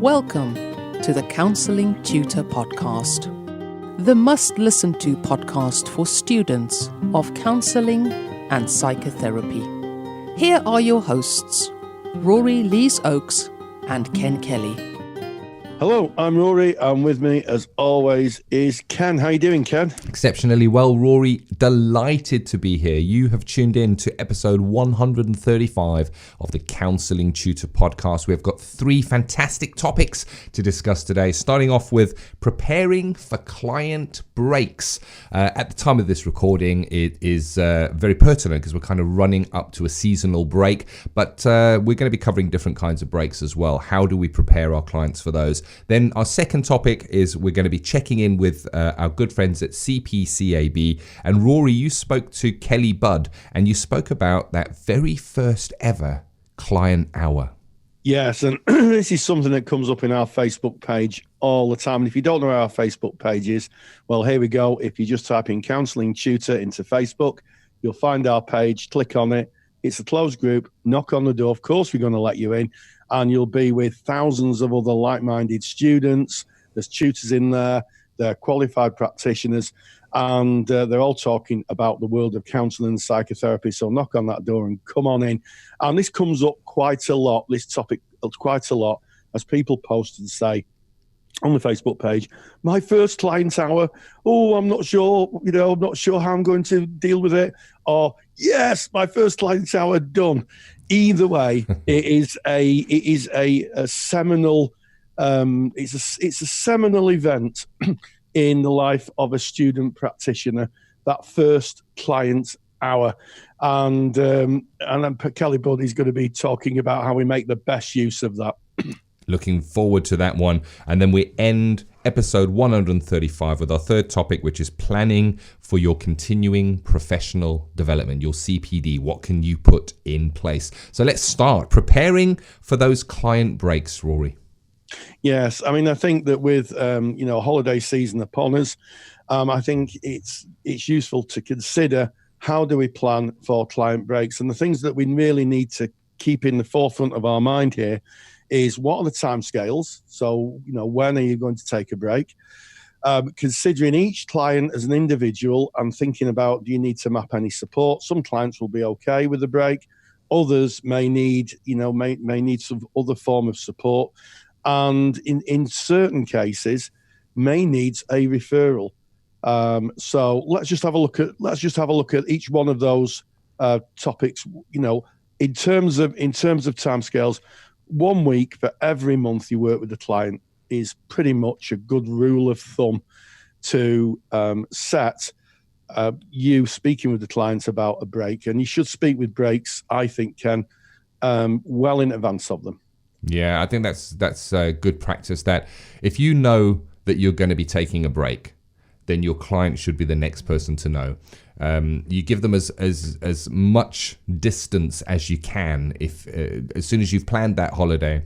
Welcome to the Counselling Tutor Podcast, the must-listen-to podcast for students of counselling and psychotherapy. Here are your hosts, Rory Lees-Oakes and Ken Kelly. Hello, I'm Rory, and with me, as always, is Ken. How you doing, Ken? Exceptionally well, Rory. Delighted to be here. You have tuned in to episode 135 of the Counselling Tutor Podcast. We've got three fantastic topics to discuss today, starting off with preparing for client breaks. At the time of this recording, it is very pertinent because we're kind of running up to a seasonal break, but we're going to be covering different kinds of breaks as well. How do we prepare our clients for those? Then our second topic is we're going to be checking in with our good friends at CPCAB. And Rory, you spoke to Kelly Budd and you spoke about that very first ever client hour. Yes, and this is something that comes up in our Facebook page all the time. And if you don't know where our Facebook page is, well, here we go. If you just type in Counselling Tutor into Facebook, you'll find our page, click on it. It's a closed group, knock on the door. Of course, we're going to let you in. And you'll be with thousands of other like-minded students. There's tutors in there. They're qualified practitioners. And they're all talking about the world of counselling and psychotherapy. So knock on that door and come on in. And this comes up quite a lot, this topic quite a lot, as people post and say on the Facebook page, my first client hour, I'm not sure, I'm not sure how I'm going to deal with it. Or, yes, my first client hour done. Either way, it is a seminal it's a seminal event in the life of a student practitioner, that first client hour. And Kelly Budd is going to be talking about how we make the best use of that. Looking forward to that one. And then we end episode 135 with our third topic, which is planning for your continuing professional development, your CPD. What can you put in place? So let's start preparing for those client breaks, Rory. Yes, I mean, I think that with holiday season upon us, I think it's useful to consider how do we plan for client breaks, and the things that we really need to keep in the forefront of our mind here is what are the timescales? So, when are you going to take a break? Considering each client as an individual and thinking about, do you need to map any support? Some clients will be okay with the break. Others may need, may need some other form of support. And in certain cases, may need a referral. So let's just have a look at each one of those topics. In terms of timescales, 1 week for every month you work with the client is pretty much a good rule of thumb to set you speaking with the clients about a break. And you should speak with breaks, I think, Ken, well in advance of them. Yeah, I think that's a good practice, that if you know that you're going to be taking a break, then your client should be the next person to know. You give them as much distance as you can. If as soon as you've planned that holiday,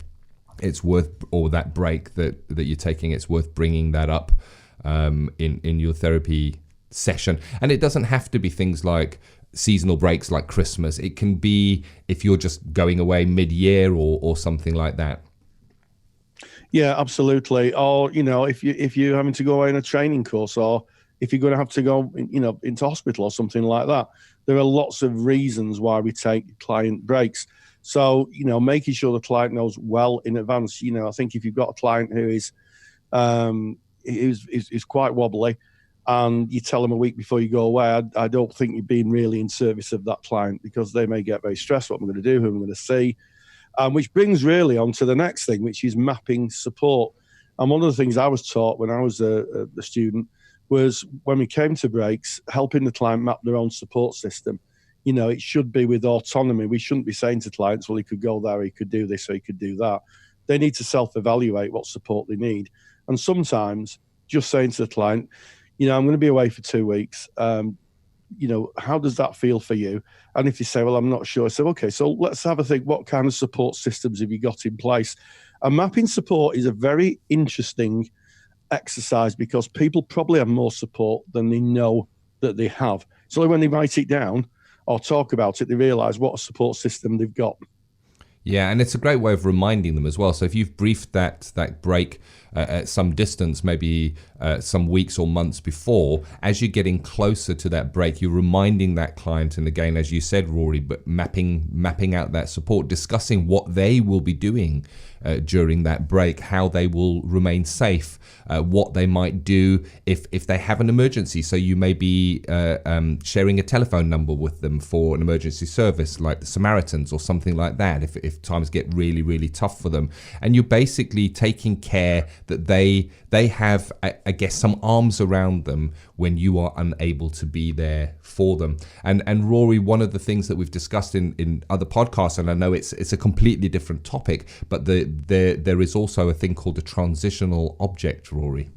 it's worth, or that break that you're taking, it's worth bringing that up in your therapy session. And it doesn't have to be things like seasonal breaks like Christmas. It can be if you're just going away mid-year or something like that. Yeah, absolutely. Or if you're having to go away on a training course, or if you're going to have to go into hospital or something like that. There are lots of reasons why we take client breaks. So making sure the client knows well in advance. I think if you've got a client who is quite wobbly, and you tell them a week before you go away, I don't think you're being really in service of that client, because they may get very stressed. What am I going to do? Who am I going to see? Which brings really on to the next thing, which is mapping support. And one of the things I was taught when I was a student was, when we came to breaks, helping the client map their own support system. It should be with autonomy. We shouldn't be saying to clients, well, he could go there, he could do this, or he could do that. They need to self-evaluate what support they need. And sometimes just saying to the client, I'm going to be away for 2 weeks. How does that feel for you? And if you say, well, I'm not sure, I say, okay, so let's have a think. What kind of support systems have you got in place? And mapping support is a very interesting exercise, because people probably have more support than they know that they have. So when they write it down or talk about it, they realize what a support system they've got. Yeah, and it's a great way of reminding them as well. So if you've briefed that break at some distance, maybe some weeks or months before, as you're getting closer to that break, you're reminding that client, and again, as you said, Rory, but mapping out that support, discussing what they will be doing during that break, how they will remain safe, what they might do if they have an emergency. So you may be sharing a telephone number with them for an emergency service like the Samaritans or something like that if times get really, really tough for them. And you're basically taking care that they have, I guess, some arms around them when you are unable to be there for them. And Rory, one of the things that we've discussed in other podcasts, and I know it's a completely different topic, but there is also a thing called a transitional object, Rory.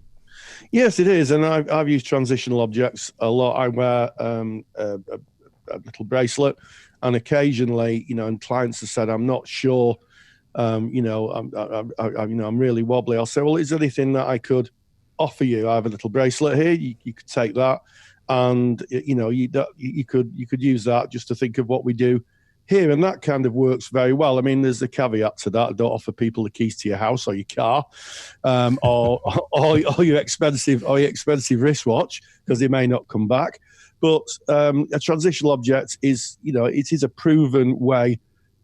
Yes, it is, and I've used transitional objects a lot. I wear a little bracelet, and occasionally, and clients have said, "I'm not sure, I'm really wobbly." I'll say, "Well, is there anything that I could offer you? I have a little bracelet here. You could take that, and you could use that just to think of what we do here," and that kind of works very well. I mean, there's a caveat to that. Don't offer people the keys to your house or your car, or your expensive wristwatch, because they may not come back. But a transitional object is, it is a proven way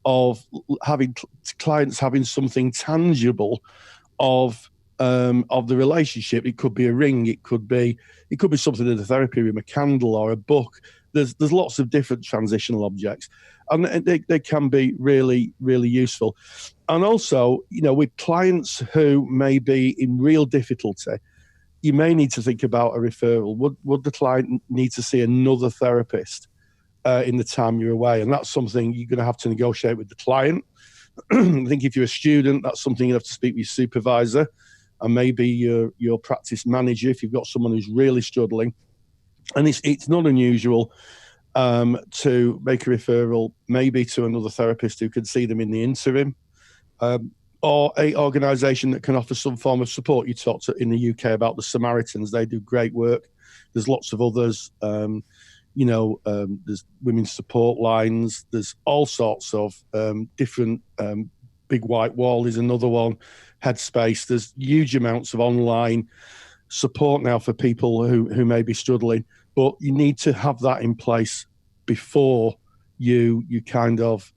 of having clients having something tangible of the relationship. It could be a ring, it could be something in the therapy room, a candle or a book. There's lots of different transitional objects, and they can be really, really useful. And also, with clients who may be in real difficulty, you may need to think about a referral. Would the client need to see another therapist in the time you're away? And that's something you're going to have to negotiate with the client. I think if you're a student, that's something you have to speak with your supervisor and maybe your practice manager if you've got someone who's really struggling. And it's not unusual to make a referral maybe to another therapist who can see them in the interim, or a organisation that can offer some form of support. You talked in the UK about the Samaritans. They do great work. There's lots of others. There's women's support lines. There's all sorts of different. Big White Wall is another one. Headspace. There's huge amounts of online support now for people who may be struggling. But you need to have that in place before you kind of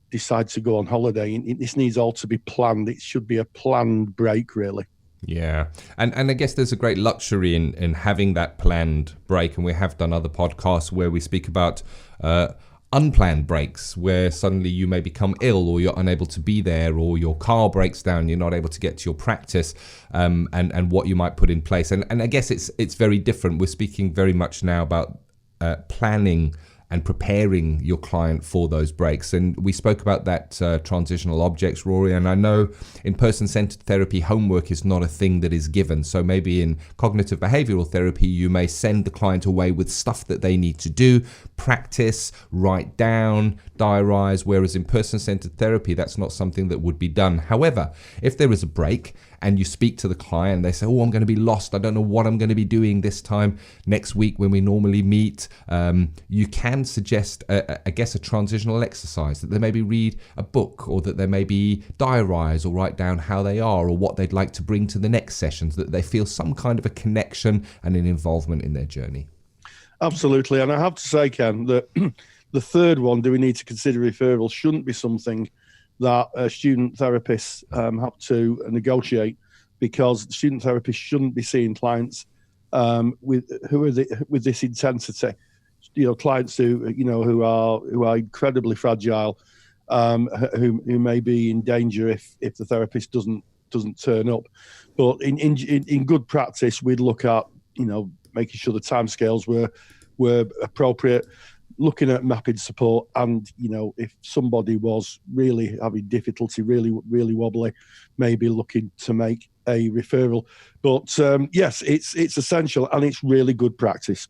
decide to go on holiday. This needs all to be planned. It should be a planned break, really. Yeah. And I guess there's a great luxury in having that planned break. And we have done other podcasts where we speak about unplanned breaks, where suddenly you may become ill or you're unable to be there, or your car breaks down, you're not able to get to your practice, and what you might put in place. And I guess it's very different. We're speaking very much now about planning and preparing your client for those breaks. And we spoke about that transitional objects, Rory, and I know in person-centered therapy, homework is not a thing that is given. So maybe in cognitive behavioral therapy, you may send the client away with stuff that they need to do, practice, write down, diarize, whereas in person-centered therapy, that's not something that would be done. However, if there is a break and you speak to the client, they say, "Oh, I'm going to be lost. I don't know what I'm going to be doing this time next week when we normally meet." You can suggest, I guess, a transitional exercise, that they maybe read a book, or that they maybe diarize or write down how they are or what they'd like to bring to the next sessions, that they feel some kind of a connection and an involvement in their journey. Absolutely. And I have to say, Ken, that the third one, do we need to consider referral, shouldn't be something that student therapists have to negotiate, because student therapists shouldn't be seeing clients with this intensity. Clients who are incredibly fragile, who may be in danger if the therapist doesn't turn up. But in good practice, we'd look at making sure the timescales were appropriate, looking at mapping support, and if somebody was really having difficulty, really, really wobbly, maybe looking to make a referral. But yes, it's essential, and it's really good practice.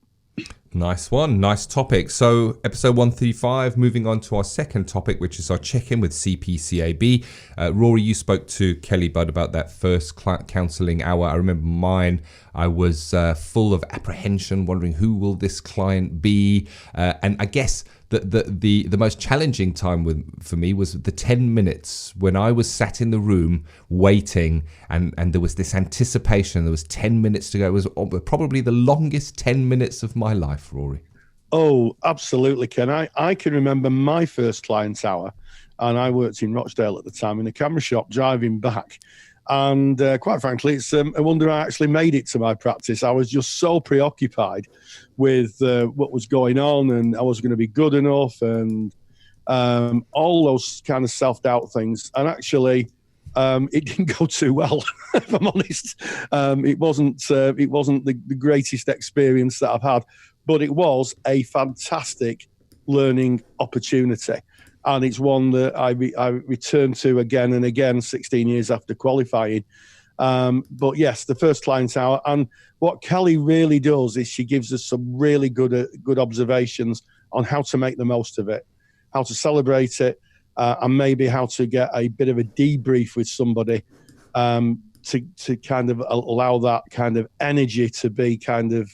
Nice one. Nice topic. So episode 135, moving on to our second topic, which is our check-in with CPCAB. Rory, you spoke to Kelly Budd about that first counselling hour. I remember mine. I was full of apprehension, wondering who will this client be? And I guess the most challenging time for me was the 10 minutes when I was sat in the room waiting, and there was this anticipation. There was 10 minutes to go. It was probably the longest 10 minutes of my life, Rory. Oh, absolutely, Ken. I can remember my first client hour, and I worked in Rochdale at the time in a camera shop driving back. And quite frankly, it's a wonder I actually made it to my practice. I was just so preoccupied with what was going on, and I was going to be good enough, and all those kind of self-doubt things. And actually, it didn't go too well, if I'm honest. It wasn't the greatest experience that I've had, but it was a fantastic learning opportunity. And it's one that I return to again and again 16 years after qualifying. But yes, the first client hour. And what Kelly really does is she gives us some really good observations on how to make the most of it, how to celebrate it, and maybe how to get a bit of a debrief with somebody to kind of allow that kind of energy to be kind of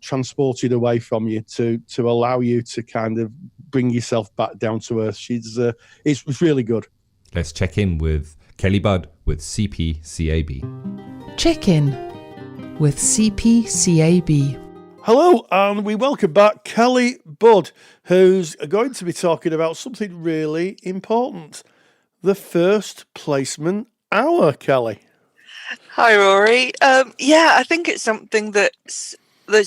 transported away from you, to allow you to kind of bring yourself back down to earth. It's really good. Let's check in with Kelly Budd with CPCAB. Check in with CPCAB. Hello, and we welcome back Kelly Budd, who's going to be talking about something really important: the first placement hour. Kelly. Hi, Rory. I think it's something that's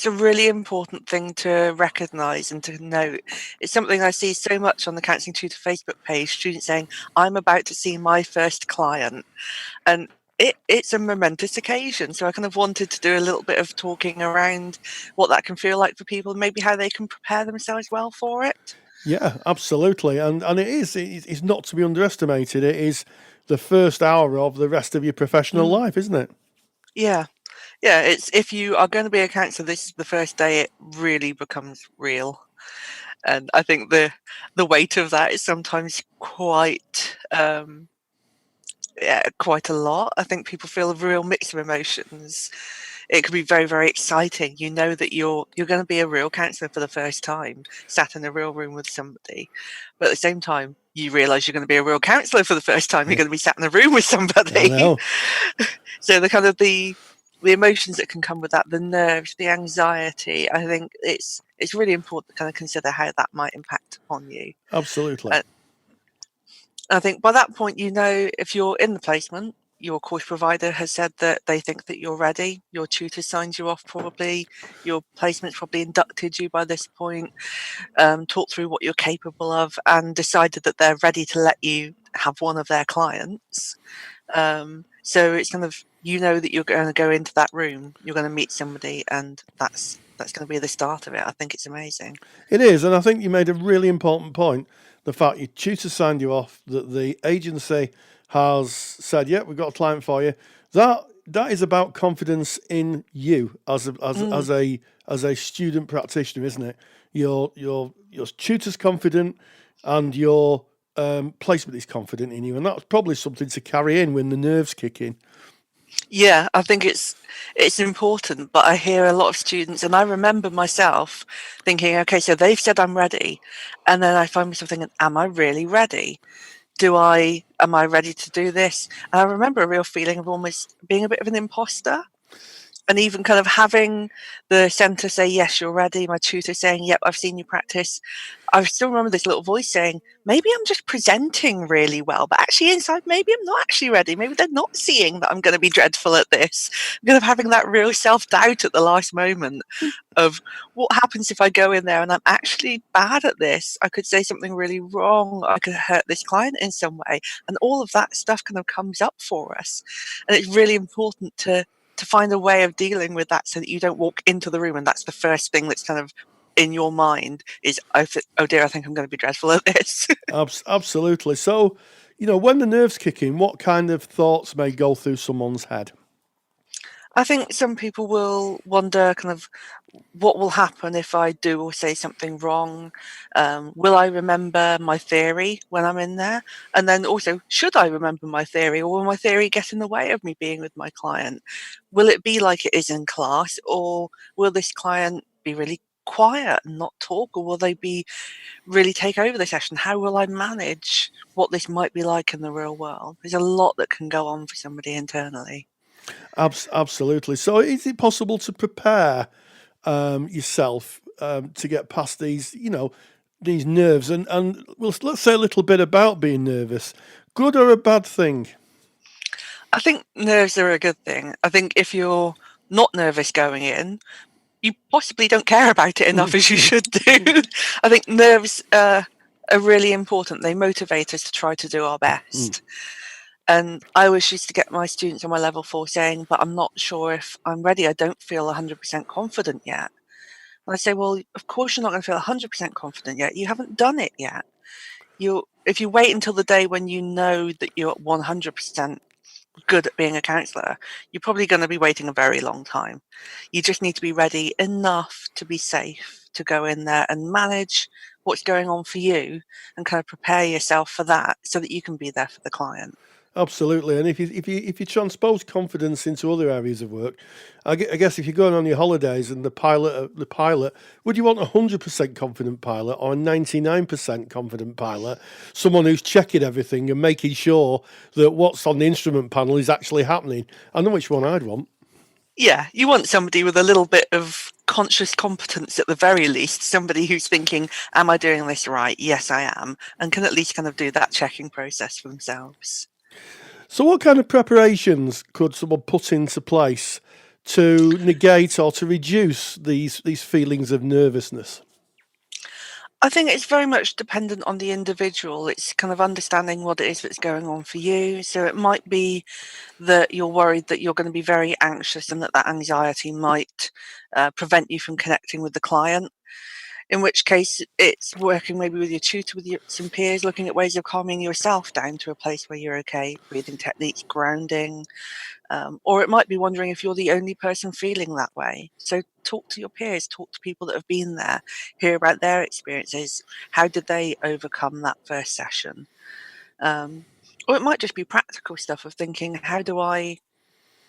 a really important thing to recognise and to note. It's something I see so much on the Counselling Tutor Facebook page, students saying, I'm about to see my first client. And it's a momentous occasion. So I kind of wanted to do a little bit of talking around what that can feel like for people and maybe how they can prepare themselves well for it. Yeah, absolutely. And it's not to be underestimated. It is the first hour of the rest of your professional life, isn't it? Yeah. Yeah, it's if you are going to be a counsellor, this is the first day it really becomes real. And I think the weight of that is sometimes quite a lot. I think people feel a real mix of emotions. It can be very, very exciting. You know that you're going to be a real counsellor for the first time, sat in a real room with somebody. But at the same time, you realise you're going to be a real counsellor for the first time. You're going to be sat in a room with somebody. So the kind of the emotions that can come with that, the nerves, the anxiety, I think it's really important to kind of consider how that might impact on you. Absolutely. I think by that point, you know, if you're in the placement, your course provider has said that they think that you're ready. Your tutor signed you off probably. Your placement's probably inducted you by this point, talked through what you're capable of and decided that they're ready to let you have one of their clients. So it's kind of, you know that you're going to go into that room, you're going to meet somebody, and that's going to be the start of it. I think it's amazing. It is, and I think you made a really important point. The fact your tutor signed you off, that the agency has said, "Yeah, we've got a client for you." That is about confidence in you as a student practitioner, isn't it? Your tutor's confident, and your placement is confident in you, and that's probably something to carry in when the nerves kick in. Yeah, I think it's important, but I hear a lot of students, and I remember myself thinking, okay, so they've said I'm ready, and then I find myself thinking, am I really ready? Am I ready to do this? And I remember a real feeling of almost being a bit of an imposter. And even kind of having the centre say, yes, you're ready, my tutor saying, yep, I've seen you practice. I still remember this little voice saying, maybe I'm just presenting really well, but actually inside, maybe I'm not actually ready. Maybe they're not seeing that I'm going to be dreadful at this. I'm kind of having that real self-doubt at the last moment of what happens if I go in there and I'm actually bad at this. I could say something really wrong. I could hurt this client in some way. And all of that stuff kind of comes up for us. And it's really important to find a way of dealing with that so that you don't walk into the room and that's the first thing that's kind of in your mind is, oh dear, I think I'm going to be dreadful at this. Absolutely. So, when the nerves kick in, what kind of thoughts may go through someone's head? I think some people will wonder kind of what will happen if I do or say something wrong. Will I remember my theory when I'm in there? And then also, should I remember my theory, or will my theory get in the way of me being with my client? Will it be like it is in class, or will this client be really quiet and not talk, or will they be really take over the session? How will I manage what this might be like in the real world? There's a lot that can go on for somebody internally. Absolutely. So, is it possible to prepare yourself to get past these, these nerves? And well, let's say a little bit about being nervous. Good or a bad thing? I think nerves are a good thing. I think if you're not nervous going in, you possibly don't care about it enough as you should do. I think nerves are really important. They motivate us to try to do our best. And I always used to get my students on my level 4 saying, but I'm not sure if I'm ready. I don't feel 100% confident yet. And I say, well, of course you're not going to feel 100% confident yet. You haven't done it yet. If you wait until the day when you know that you're 100% good at being a counsellor, you're probably going to be waiting a very long time. You just need to be ready enough to be safe to go in there and manage what's going on for you and kind of prepare yourself for that so that you can be there for the client. Absolutely. And if you transpose confidence into other areas of work, I guess if you're going on your holidays and the pilot, would you want a 100% confident pilot or a 99% confident pilot? Someone who's checking everything and making sure that what's on the instrument panel is actually happening. I know which one I'd want. Yeah, you want somebody with a little bit of conscious competence at the very least, somebody who's thinking, am I doing this right? Yes, I am, and can at least kind of do that checking process for themselves. So what kind of preparations could someone put into place to negate or to reduce these feelings of nervousness? I think it's very much dependent on the individual. It's kind of understanding what it is that's going on for you. So it might be that you're worried that you're going to be very anxious and that anxiety might prevent you from connecting with the client. In which case, it's working maybe with your tutor, with some peers, looking at ways of calming yourself down to a place where you're okay, breathing techniques, grounding. Or it might be wondering if you're the only person feeling that way. So talk to your peers, talk to people that have been there, hear about their experiences. How did they overcome that first session? Or it might just be practical stuff of thinking, how do I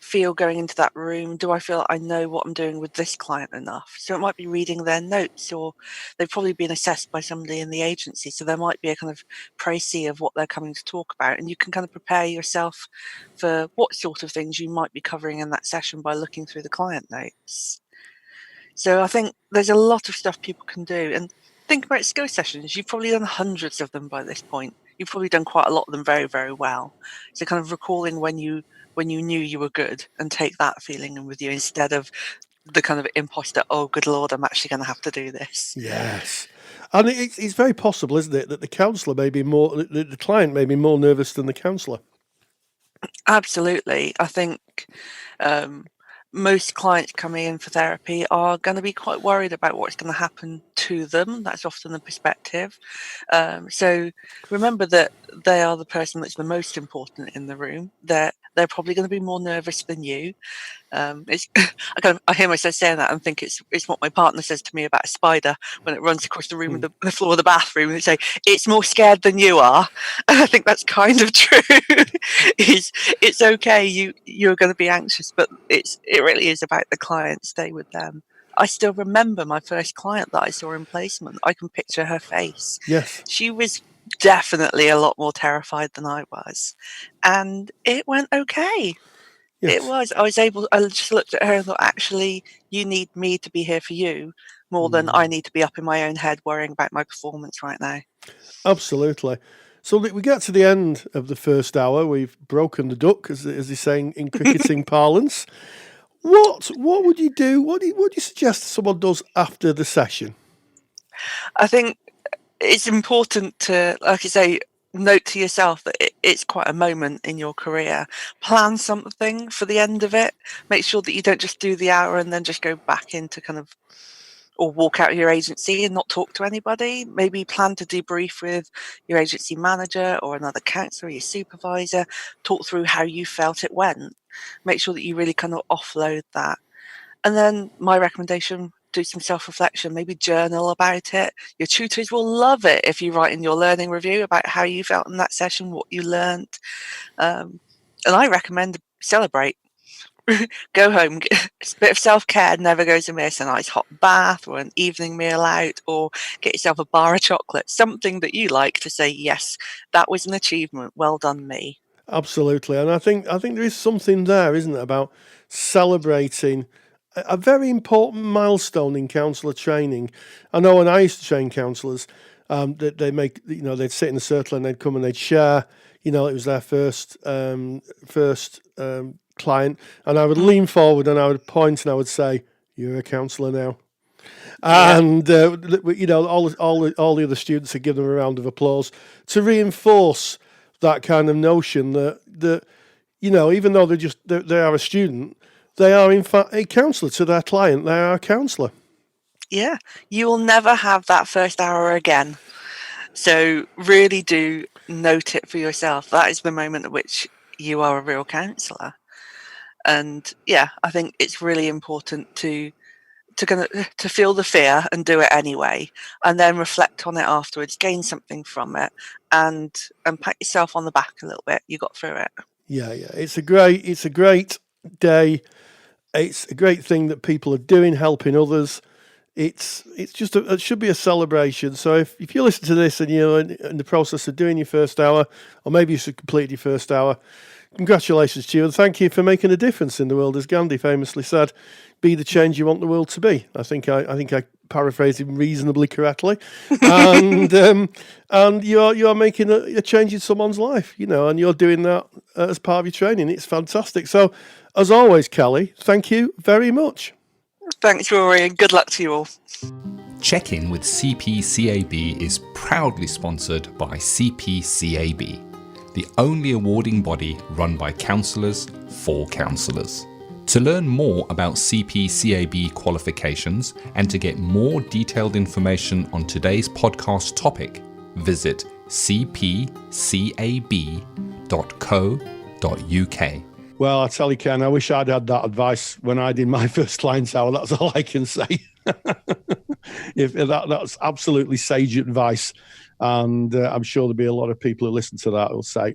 feel going into that room? Do I feel I know what I'm doing with this client enough? So it might be reading their notes, or they've probably been assessed by somebody in the agency. So there might be a kind of précis of what they're coming to talk about. And you can kind of prepare yourself for what sort of things you might be covering in that session by looking through the client notes. So I think there's a lot of stuff people can do. And think about skill sessions. You've probably done hundreds of them by this point. You've probably done quite a lot of them very, very well. So kind of recalling when you knew you were good and take that feeling in with you instead of the kind of imposter, oh, good Lord, I'm actually going to have to do this. Yes. And it's very possible, isn't it, that the counsellor may be the client may be more nervous than the counsellor. Absolutely. I think most clients coming in for therapy are going to be quite worried about what's going to happen to them. That's often the perspective. So remember that they are the person that's the most important in the room. They're probably going to be more nervous than you. I hear myself saying that and think it's what my partner says to me about a spider when it runs across the room with the floor of the bathroom. They say it's more scared than you are. And I think that's kind of true. It's okay. You're going to be anxious, but it really is about the client. Stay with them. I still remember my first client that I saw in placement. I can picture her face. Yes. She was definitely a lot more terrified than I was, and it went okay. Yes. It was. I just looked at her and thought, actually, you need me to be here for you more than I need to be up in my own head worrying about my performance right now. Absolutely. So we get to the end of the first hour. We've broken the duck, as they say in cricketing parlance. What would you do? What do you suggest someone does after the session? I think it's important to, like I say, note to yourself that it's quite a moment in your career. Plan something for the end of it. Make sure that you don't just do the hour and then just go back into kind of or walk out of your agency and not talk to anybody. Maybe plan to debrief with your agency manager or another counsellor, your supervisor, talk through how you felt it went. Make sure that you really kind of offload that. And then my recommendation, do some self-reflection, maybe journal about it. Your tutors will love it if you write in your learning review about how you felt in that session, what you learned. And I recommend celebrate. Go home. A bit of self-care never goes amiss. A nice hot bath or an evening meal out, or get yourself a bar of chocolate, something that you like to say, yes, that was an achievement. Well done, me. Absolutely. And I think there is something there, isn't it, about celebrating a very important milestone in counsellor training. I know when I used to train counsellors, they make, they'd sit in a circle and they'd come and they'd share, it was their first client, and I would lean forward and I would point and I would say, "You're a counsellor now." Yeah. And all the other students would give them a round of applause to reinforce that kind of notion that even though they are a student, they are in fact a counsellor to their client. They are a counsellor. Yeah, you will never have that first hour again. So really do note it for yourself. That is the moment at which you are a real counsellor. And yeah, I think it's really important to feel the fear and do it anyway, and then reflect on it afterwards, gain something from it, and pat yourself on the back a little bit. You got through it. Yeah. It's a great day. It's a great thing that people are doing, helping others. It's just it should be a celebration. So if you listen to this and you're in the process of doing your first hour, or maybe you should complete your first hour, congratulations to you, and thank you for making a difference in the world. As Gandhi famously said, "Be the change you want the world to be." I think I paraphrased him reasonably correctly, and you are making a change in someone's life, and you're doing that as part of your training. It's fantastic. So, as always, Kelly, thank you very much. Thanks, Rory, and good luck to you all. Check-in with CPCAB is proudly sponsored by CPCAB, the only awarding body run by counsellors for counsellors. To learn more about CPCAB qualifications and to get more detailed information on today's podcast topic, visit cpcab.co.uk. Well, I tell you, Ken, I wish I'd had that advice when I did my first client's hour. That's all I can say. If that's absolutely sage advice. And I'm sure there'll be a lot of people who listen to that who'll say,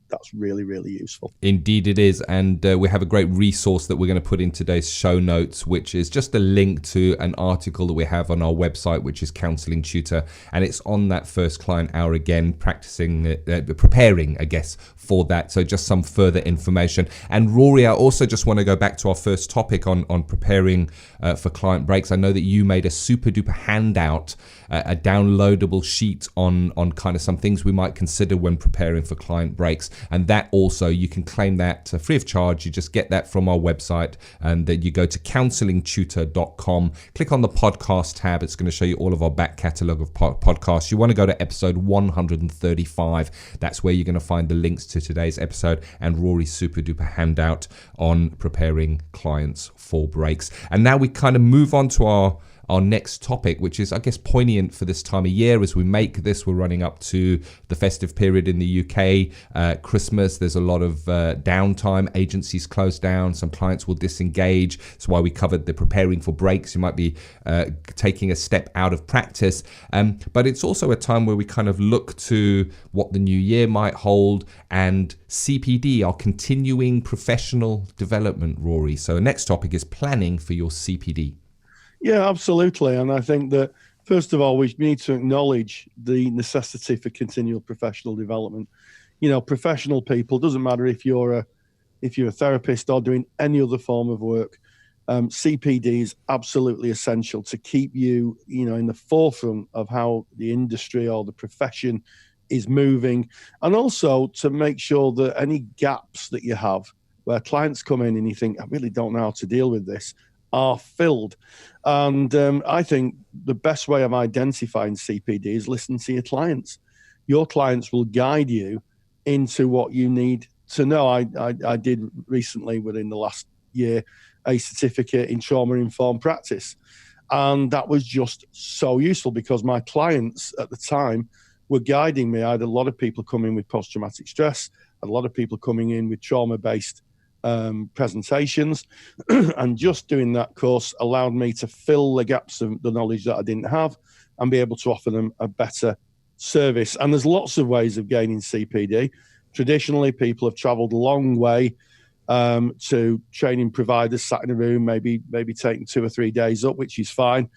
that's really, really useful. Indeed it is. And we have a great resource that we're going to put in today's show notes, which is just a link to an article that we have on our website, which is Counselling Tutor. And it's on that first client hour again, preparing, I guess, for that. So just some further information. And Rory, I also just want to go back to our first topic on preparing for client breaks. I know that you made a super duper handout, a downloadable sheet on kind of some things we might consider when preparing for client breaks. And that also, you can claim that free of charge. You just get that from our website, and then you go to counsellingtutor.com, click on the podcast tab. It's going to show you all of our back catalogue of podcasts. You want to go to episode 135. That's where you're going to find the links to today's episode and Rory's super duper handout on preparing clients for breaks. And now we kind of move on to our next topic, which is, I guess, poignant for this time of year as we make this. We're running up to the festive period in the UK, Christmas. There's a lot of downtime. Agencies close down. Some clients will disengage. That's why we covered the preparing for breaks. You might be taking a step out of practice. But it's also a time where we kind of look to what the new year might hold, and CPD, our continuing professional development, Rory. So the next topic is planning for your CPD. Yeah, absolutely. And I think that, first of all, we need to acknowledge the necessity for continual professional development. Professional people, doesn't matter if you're a therapist or doing any other form of work, CPD is absolutely essential to keep you, in the forefront of how the industry or the profession is moving, and also to make sure that any gaps that you have where clients come in and you think, I really don't know how to deal with this, are filled. And I think the best way of identifying CPD is listen to your clients. Your clients will guide you into what you need to know. I did recently, within the last year, a certificate in trauma-informed practice. And that was just so useful because my clients at the time were guiding me. I had a lot of people coming with post-traumatic stress, a lot of people coming in with trauma-based presentations, and just doing that course allowed me to fill the gaps of the knowledge that I didn't have and be able to offer them a better service. And there's lots of ways of gaining CPD. Traditionally, people have traveled a long way to training providers, sat in a room, maybe taking 2 or 3 days up, which is fine.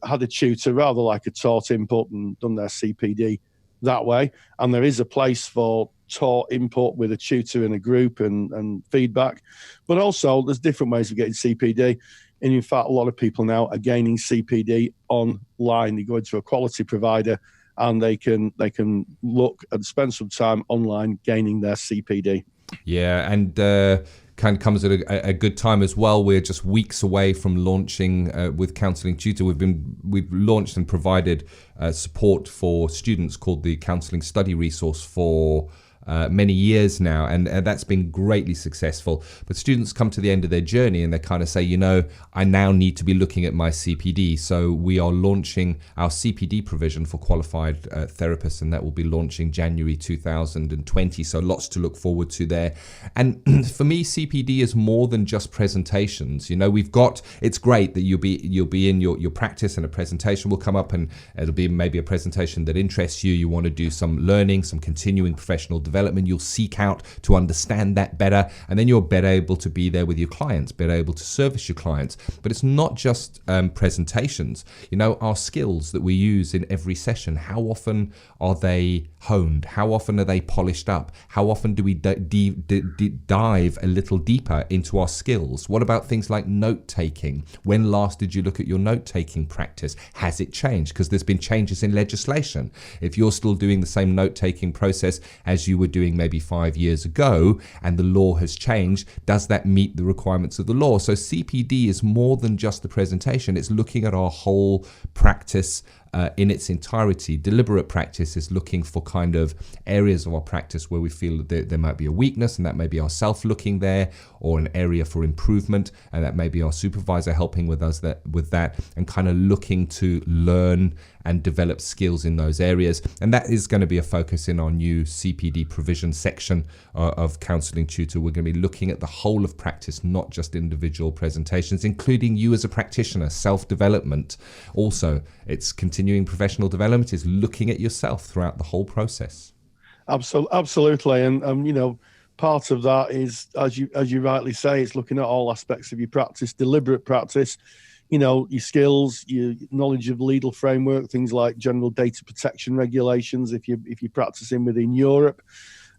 Had a tutor, rather like a taught input, and done their CPD that way. And there is a place for taught input with a tutor in a group and feedback. But also there's different ways of getting CPD. And in fact, a lot of people now are gaining CPD online. They go into a quality provider and they can look and spend some time online gaining their CPD. Yeah, and kind of comes at a good time as well. We're just weeks away from launching with Counselling Tutor. We've launched and provided support for students called the Counselling Study Resource for many years now, and that's been greatly successful. But students come to the end of their journey and they kind of say, I now need to be looking at my CPD. So we are launching our CPD provision for qualified therapists, and that will be launching January 2020. So lots to look forward to there. And for me, CPD is more than just presentations. It's great that you'll be in your practice, and a presentation will come up, and it'll be maybe a presentation that interests you. You want to do some learning, some continuing professional development. You'll seek out to understand that better, and then you're better able to be there with your clients, better able to service your clients. But it's not just presentations. Our skills that we use in every session, how often are they honed? How often are they polished up? How often do we dive a little deeper into our skills? What about things like note taking? When last did you look at your note taking practice? Has it changed? Because there's been changes in legislation. If you're still doing the same note taking process as you were doing maybe 5 years ago, and the law has changed, does that meet the requirements of the law? So CPD is more than just the presentation. It's looking at our whole practice in its entirety. Deliberate practice is looking for kind of areas of our practice where we feel that there might be a weakness, and that may be ourself looking there, or an area for improvement, and that may be our supervisor helping with us with that, and kind of looking to learn and develop skills in those areas. And that is going to be a focus in our new CPD provision section of Counselling Tutor. We're going to be looking at the whole of practice, not just individual presentations, including you as a practitioner, self-development. Also, it's continuing professional development, is looking at yourself throughout the whole process. Absolutely. And part of that is, as you rightly say, it's looking at all aspects of your practice, deliberate practice. Your skills, your knowledge of legal framework, things like general data protection regulations, if you're practicing within Europe.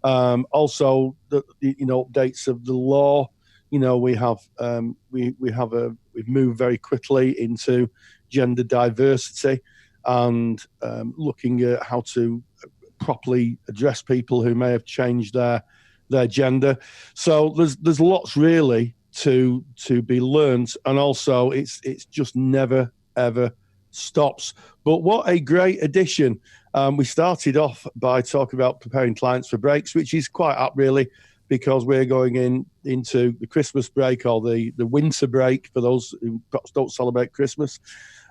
Also, the updates of the law. We've moved very quickly into gender diversity, and looking at how to properly address people who may have changed their gender. So there's lots really to be learned, and also it's just never ever stops. But what a great addition. We started off by talking about preparing clients for breaks, which is quite apt really, because we're going into the Christmas break, or the winter break for those who perhaps don't celebrate Christmas.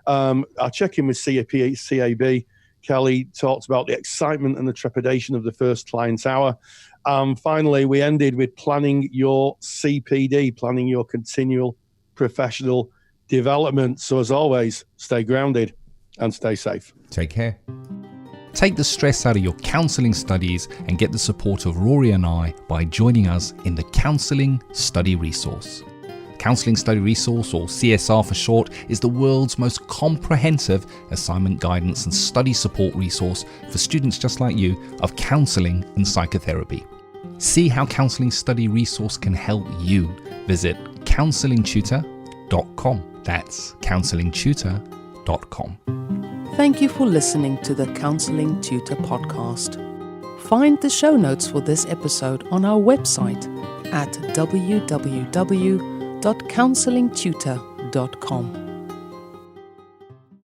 Our check-in with CPCAB, Kelly talked about the excitement and the trepidation of the first client hour. Finally, we ended with planning your CPD, planning your continual professional development. So as always, stay grounded and stay safe. Take care. Take the stress out of your counselling studies and get the support of Rory and I by joining us in the Counselling Study Resource. Counselling Study Resource, or CSR for short, is the world's most comprehensive assignment guidance and study support resource for students just like you of counselling and psychotherapy. See how Counselling Study Resource can help you. Visit counsellingtutor.com. That's counsellingtutor.com. Thank you for listening to the Counselling Tutor Podcast. Find the show notes for this episode on our website at www.counsellingtutor.com.